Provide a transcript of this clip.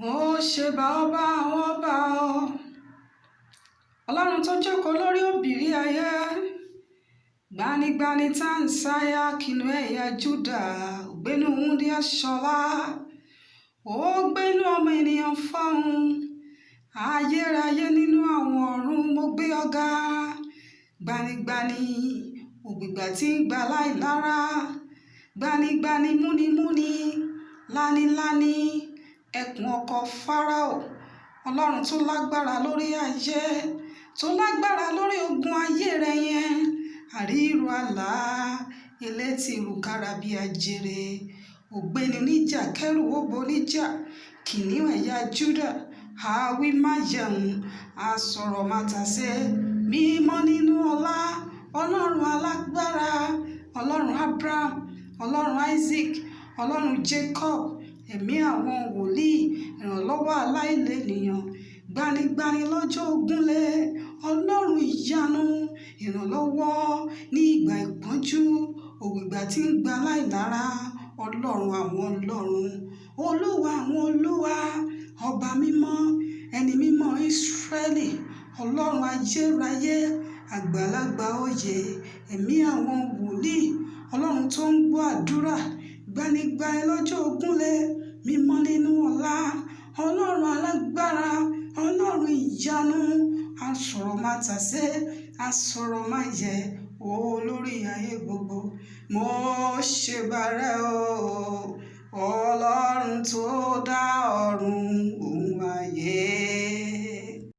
Mo ṣe bá ọba àwọn ọba ọ, ọlọ́run tó jókòó lórí òbírí ayé, gbanigbani tá ń sáyà kìnú ẹ̀yà Júdà, ògbénu wúndí aṣọlá, ó gbénu ọmọ ènìyàn fọ́hùn, ayérayé nínú àwọn ọ̀run mo gbé ọ̀gá, gbanigbani ògbìgbà tí ń gbà láìlára, gbanigbani múnimúni, lániláni, ẹkùn ọkọ̀ Fáráò, ọlọ́run tó lágbára lórí ayé, tó lágbára lórí ogun ayé rẹ yẹn, àríru àlá, elétí ìrùkàrà bí ajere, ògbéni níjà kẹrù òbò níjà, kìnìún ẹ̀yà Júdà, àwí májẹ̀mú, asọ̀rọ̀ mátàsé, mímọ́ nínú ọlá, ọlọ́run alágbára, ọlọ́run Abraham, ọlọ́run Isaac, ọlọ́run Jacob, ẹ̀mí àwọn wòlíì, ìrànlọ́wọ́ aláìlénìyàn, gbanigbani lọ́jọ́ ogúnlé, ọlọ́run ìyanu, ìrànlọ́wọ́ ní ìgbà ìpọ́njú, ògbìgbà tí ń gba láìlára, ọlọ́run àwọn ọlọ́run, olúwa àwọn olúwa, ọba mímọ́, ẹni mímọ́ Ísírẹ́lì, ọlọ́run ayérayé, àgbàlagbà oyè, ẹ̀mí àwọn wòlíì, ọlọ́run tó ń gbọ́ àdúrà, gbanigbani lọ́jọ́ ogúnlé, mímọ́ nínú ọlá, ọlọ́run alágbára, ọlọ́run ìyanu, asọ̀rọ̀ mátàsé, asọ̀rọ̀ máyẹ, olórí ayé gbogbo, mo ṣe bàrẹ̀ o, ọlọ́run tó dá ọ̀run òun ayé.